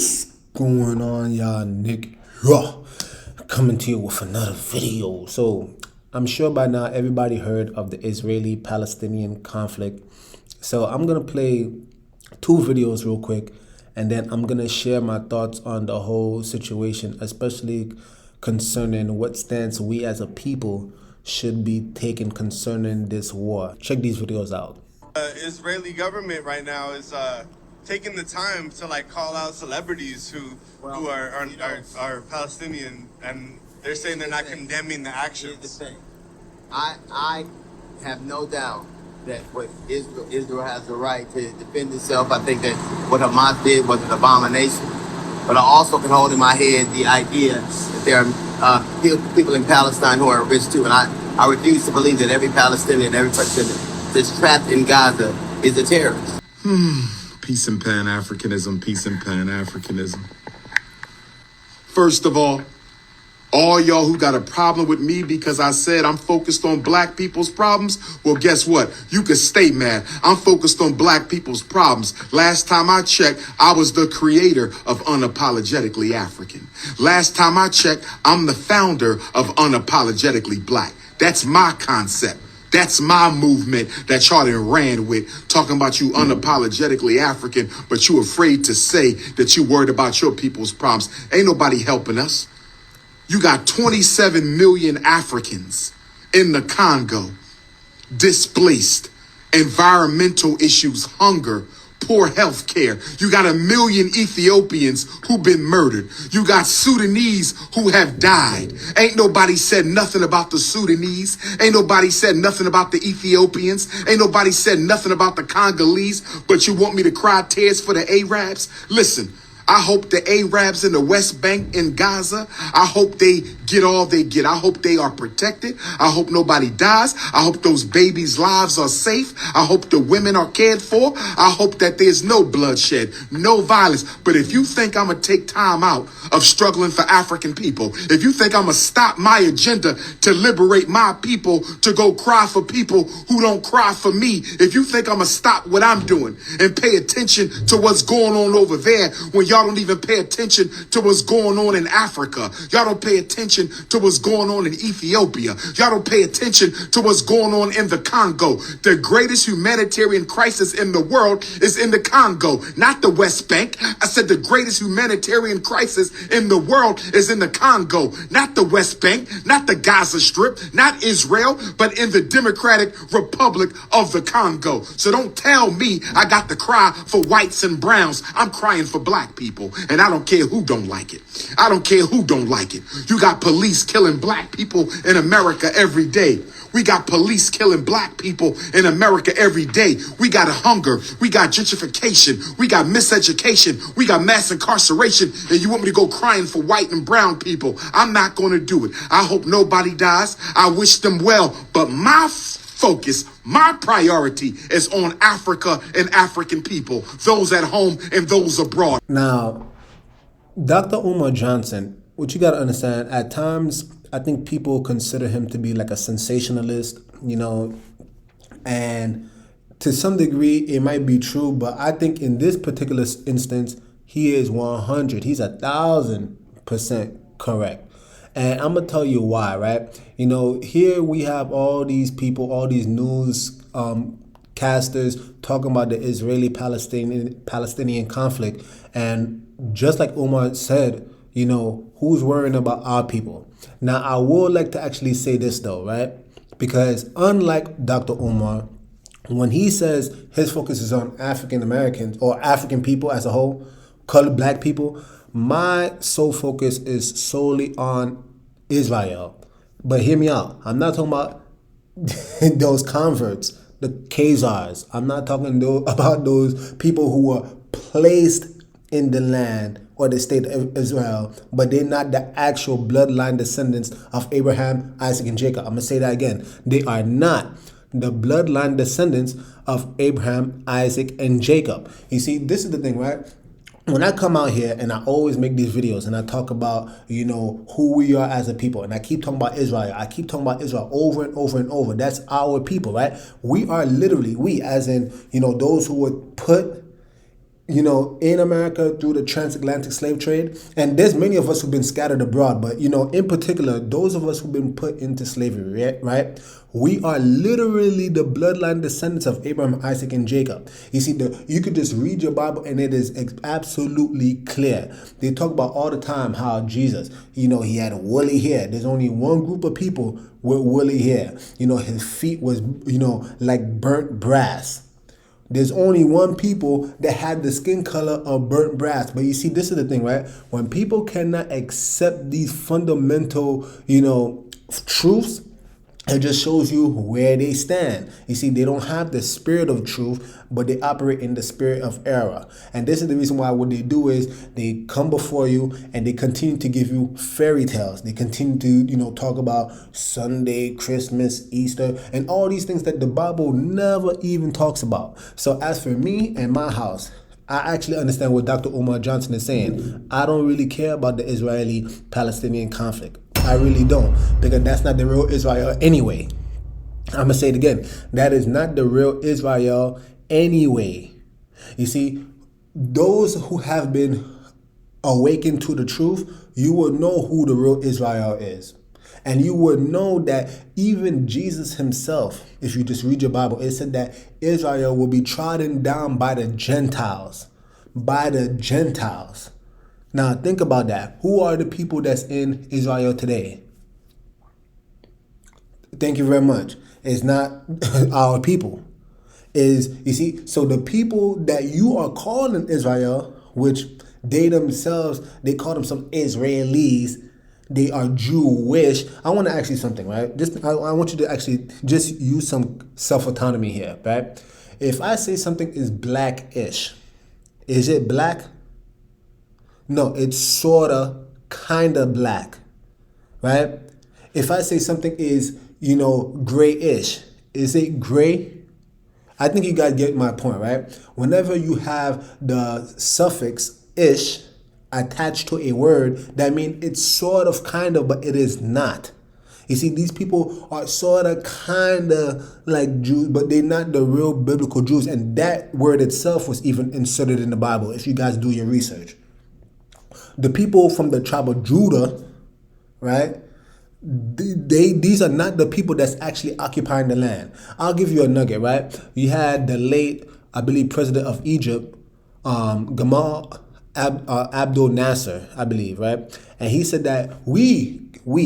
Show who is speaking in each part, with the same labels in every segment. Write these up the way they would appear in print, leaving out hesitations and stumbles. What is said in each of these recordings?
Speaker 1: What's going on, y'all? Nick here, coming to you with another video. So I'm sure by now everybody heard of the Israeli-Palestinian conflict. So I'm gonna play two videos real quick, and then I'm gonna share my thoughts on the whole situation, especially concerning what stance we as a people should be taking concerning this war. Check these videos out.
Speaker 2: Israeli government right now is taking the time to call out celebrities who are Palestinian, and they're saying they're not condemning the actions.
Speaker 3: Here's the thing. I have no doubt that what Israel has the right to defend itself. I think that what Hamas did was an abomination. But I also can hold in my head the idea that there are people in Palestine who are rich too. And I refuse to believe that every Palestinian, every person that's trapped in Gaza is a terrorist.
Speaker 4: Peace and Pan-Africanism, peace and Pan-Africanism. First of all y'all who got a problem with me because I said I'm focused on black people's problems, well, guess what? You can stay mad. I'm focused on black people's problems. Last time I checked, I was the creator of Unapologetically African. Last time I checked, I'm the founder of Unapologetically Black. That's my concept. That's my movement that y'all done ran with, talking about you unapologetically African, but you afraid to say that you worried about your people's problems. Ain't nobody helping us. You got 27 million Africans in the Congo, displaced, environmental issues, hunger, poor health care. You got 1 million Ethiopians who've been murdered. You got Sudanese who have died. Ain't nobody said nothing about the Sudanese. Ain't nobody said nothing about the Ethiopians. Ain't nobody said nothing about the Congolese. But you want me to cry tears for the Arabs? Listen, I hope the Arabs in the West Bank in Gaza, I hope they get all they get. I hope they are protected. I hope nobody dies. I hope those babies' lives are safe. I hope the women are cared for. I hope that there's no bloodshed, no violence. But if you think I'm going to take time out of struggling for African people, if you think I'm going to stop my agenda to liberate my people to go cry for people who don't cry for me, if you think I'm going to stop what I'm doing and pay attention to what's going on over there when y'all don't even pay attention to what's going on in Africa. Y'all don't pay attention to what's going on in Ethiopia. Y'all don't pay attention to what's going on in the Congo. The greatest humanitarian crisis in the world is in the Congo, not the West Bank. I said the greatest humanitarian crisis in the world is in the Congo, not the West Bank, not the Gaza Strip, not Israel, but in the Democratic Republic of the Congo. So don't tell me I got to cry for whites and browns. I'm crying for black people, and I don't care who don't like it. I don't care who don't like it. You got police killing black people in America every day. We got police killing black people in America every day. We got hunger. We got gentrification. We got miseducation. We got mass incarceration. And you want me to go crying for white and brown people? I'm not going to do it. I hope nobody dies. I wish them well. But my focus, my priority is on Africa and African people, those at home and those abroad.
Speaker 1: Now, Dr. Umar Johnson, what you got to understand, at times, I think people consider him to be like a sensationalist, and to some degree, it might be true, but I think in this particular instance, he is 100, he's 1,000% correct. And I'm going to tell you why, right? Here we have all these people, all these news casters talking about the Israeli-Palestinian conflict. And just like Umar said, who's worrying about our people? Now, I would like to actually say this though, right? Because unlike Dr. Umar, when he says his focus is on African Americans or African people as a whole, colored black people, my sole focus is solely on Israel. But hear me out. I'm not talking about those converts, the Khazars. I'm not talking about those people who were placed in the land or the state of Israel, but they're not the actual bloodline descendants of Abraham, Isaac, and Jacob. I'm going to say that again. They are not the bloodline descendants of Abraham, Isaac, and Jacob. You see, this is the thing, right? When I come out here and I always make these videos and I talk about, who we are as a people, and I keep talking about Israel, I keep talking about Israel over and over and over. That's our people, right? We are literally, we as in, those who were put in America through the transatlantic slave trade. And there's many of us who've been scattered abroad, but, in particular, those of us who've been put into slavery, right? We are literally the bloodline descendants of Abraham, Isaac, and Jacob. You see, you could just read your Bible and it is absolutely clear. They talk about all the time how Jesus, he had woolly hair. There's only one group of people with woolly hair. His feet was, like burnt brass. There's only one people that had the skin color of burnt brass. But you see, this is the thing, right? When people cannot accept these fundamental, truths, it just shows you where they stand. You see, they don't have the spirit of truth, but they operate in the spirit of error. And this is the reason why what they do is they come before you and they continue to give you fairy tales. They continue to, talk about Sunday, Christmas, Easter, and all these things that the Bible never even talks about. So as for me and my house, I actually understand what Dr. Umar Johnson is saying. I don't really care about the Israeli-Palestinian conflict. I really don't, because that's not the real Israel anyway. I'm going to say it again. That is not the real Israel anyway. You see, those who have been awakened to the truth, you will know who the real Israel is. And you would know that even Jesus himself, if you just read your Bible, it said that Israel will be trodden down by the Gentiles. By the Gentiles. Now, think about that. Who are the people that's in Israel today? Thank you very much. It's not our people. You see, so the people that you are calling Israel, which they call themselves Israelis, they are Jewish. I want to ask you something, right? I want you to actually just use some self-autonomy here, right? If I say something is black-ish, is it black? No, it's sorta, kinda black, right? If I say something is, grayish, is it gray? I think you guys get my point, right? Whenever you have the suffix ish attached to a word, that means it's sort of, kind of, but it is not. You see, these people are sort of, kind of like Jews, but they're not the real biblical Jews. And that word itself was even inserted in the Bible, if you guys do your research. The people from the tribe of Judah, right? These are not the people that's actually occupying the land. I'll give you a nugget, right? You had the late, I believe, president of Egypt, Gamal Abdel Nasser, I believe, right? And he said that we,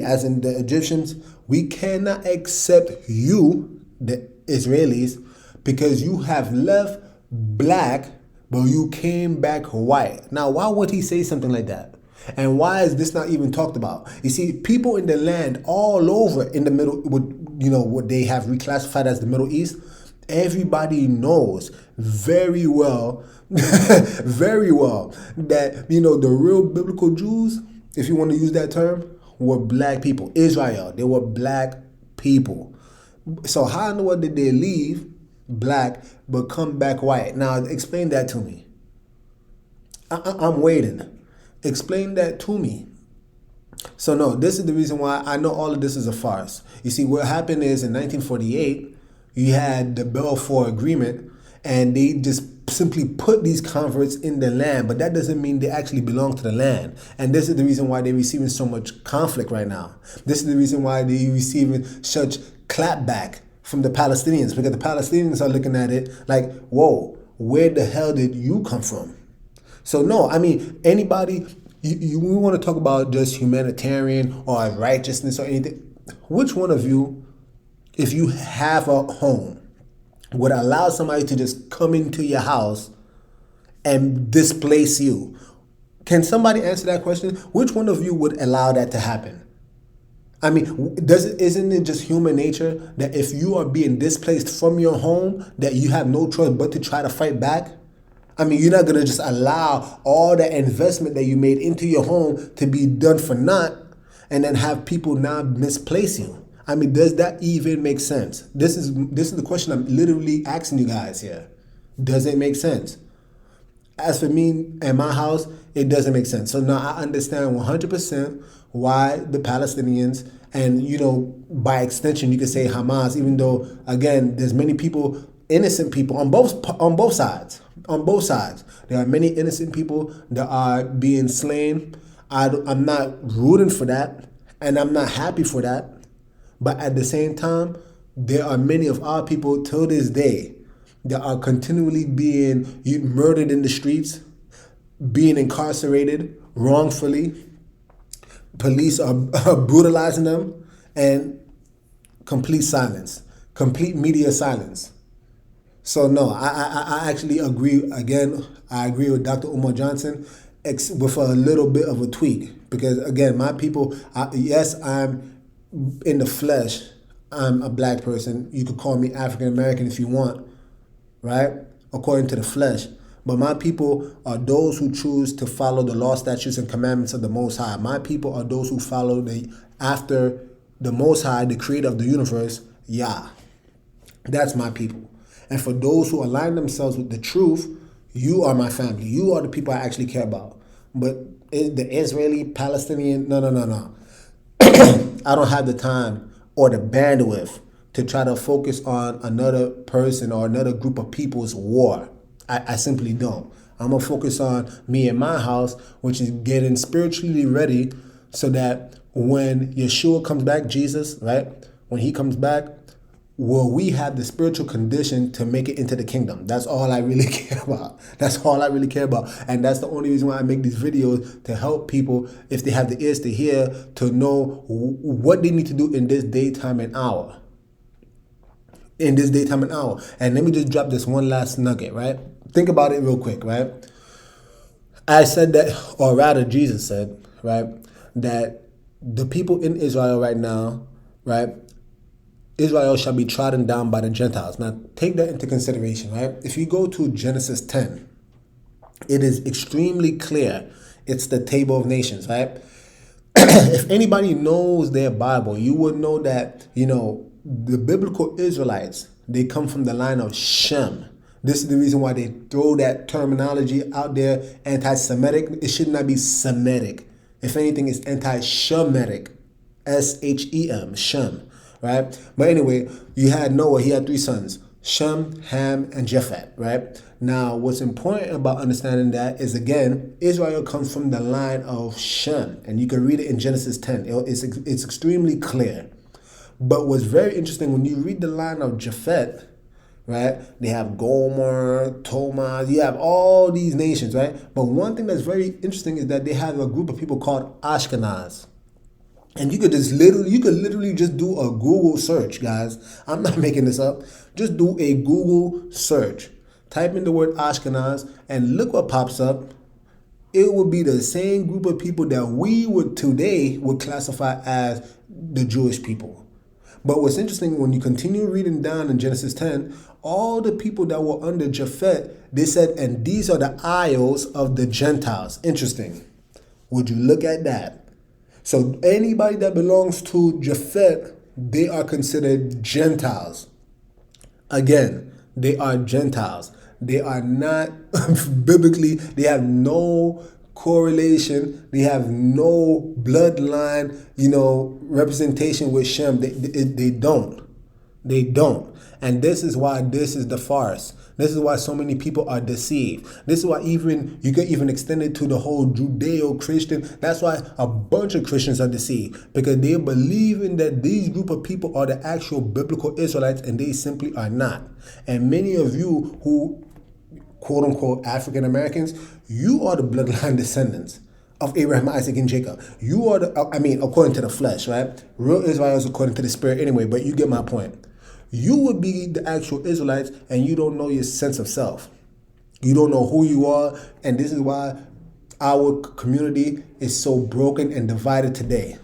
Speaker 1: as in the Egyptians, we cannot accept you, the Israelis, because you have left black, but you came back white. Now, why would he say something like that? And why is this not even talked about? You see, people in the land all over in the middle, what they have reclassified as the Middle East, everybody knows very well, very well, that, the real biblical Jews, if you want to use that term, were black people. Israel, they were black people. So how in the world did they leave black but come back white? Now, explain that to me. I'm waiting. Explain that to me. So no, this is the reason why I know all of this is a farce. You see, what happened is in 1948, you had the Balfour Agreement, and they just simply put these converts in the land, but that doesn't mean they actually belong to the land. And this is the reason why they're receiving so much conflict right now. This is the reason why they're receiving such clapback from the Palestinians, because the Palestinians are looking at it like, whoa, where the hell did you come from? So no, I mean, anybody, we want to talk about just humanitarian or righteousness or anything. Which one of you, if you have a home, would allow somebody to just come into your house and displace you? Can somebody answer that question? Which one of you would allow that to happen? I mean, isn't it just human nature that if you are being displaced from your home, that you have no choice but to try to fight back? I mean, you're not going to just allow all the investment that you made into your home to be done for naught and then have people now misplace you. I mean, does that even make sense? This is the question I'm literally asking you guys here. Does it make sense? As for me and my house, it doesn't make sense. So now I understand 100% why the Palestinians, and by extension you could say Hamas, even though again there's many people innocent people on both sides. On both sides, there are many innocent people that are being slain. I'm not rooting for that, and I'm not happy for that. But at the same time, there are many of our people till this day that are continually being murdered in the streets, being incarcerated wrongfully. Police are brutalizing them, and complete silence, complete media silence. So no, I actually agree. Again, I agree with Dr. Umar Johnson with a little bit of a tweak. Because again, my people, yes, I'm in the flesh. I'm a black person. You could call me African American if you want, right? According to the flesh. But my people are those who choose to follow the law, statutes, and commandments of the Most High. My people are those who follow after the Most High, the creator of the universe, Yah. That's my people. And for those who align themselves with the truth, you are my family. You are the people I actually care about. But the Israeli, Palestinian, no. I don't have the time or the bandwidth to try to focus on another person or another group of people's war. I simply don't. I'm going to focus on me and my house, which is getting spiritually ready so that when Yeshua comes back, Jesus, right? When he comes back, will we have the spiritual condition to make it into the kingdom? That's all I really care about. That's all I really care about. And that's the only reason why I make these videos, to help people, if they have the ears to hear, to know what they need to do in this daytime and hour. In this daytime and hour. And let me just drop this one last nugget, right? Think about it real quick, right? I said that, or rather Jesus said, right, that the people in Israel right now, right, Israel shall be trodden down by the Gentiles. Now, take that into consideration, right? If you go to Genesis 10, it is extremely clear. It's the table of nations, right? If anybody knows their Bible, you would know that, the biblical Israelites, they come from the line of Shem. This is the reason why they throw that terminology out there, anti-Semitic. It should not be Semitic. If anything, it's anti-Shemitic. S-H-E-M, Shem. Right? But anyway, you had Noah, he had 3 sons, Shem, Ham, and Japheth, right? Now, what's important about understanding that is, again, Israel comes from the line of Shem, and you can read it in Genesis 10. It's extremely clear. But what's very interesting, when you read the line of Japheth, right, they have Gomer, Tomaz, you have all these nations, right? But one thing that's very interesting is that they have a group of people called Ashkenaz. And you could literally just do a Google search, guys. I'm not making this up. Just do a Google search. Type in the word Ashkenaz and look what pops up. It would be the same group of people that we would today would classify as the Jewish people. But what's interesting, when you continue reading down in Genesis 10, all the people that were under Japheth, they said, and these are the isles of the Gentiles. Interesting. Would you look at that? So anybody that belongs to Japheth, they are considered Gentiles. Again, they are Gentiles. They are not biblically, they have no correlation. They have no bloodline, representation with Shem. They don't. They don't. And this is why this is the farce. This is why so many people are deceived. This is why you can even extend it to the whole Judeo-Christian. That's why a bunch of Christians are deceived, because they believe in that these group of people are the actual biblical Israelites, and they simply are not. And many of you who, quote unquote, African Americans, you are the bloodline descendants of Abraham, Isaac, and Jacob. You are according to the flesh, right? Real Israel is according to the spirit anyway, but you get my point. You would be the actual Israelites, and you don't know your sense of self. You don't know who you are, and this is why our community is so broken and divided today.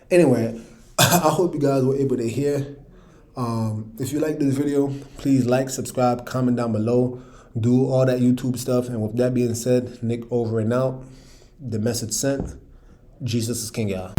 Speaker 1: Anyway, I hope you guys were able to hear. If you like this video, please like, subscribe, comment down below, do all that YouTube stuff. And with that being said, Nick over and out. The message sent. Jesus is King, y'all.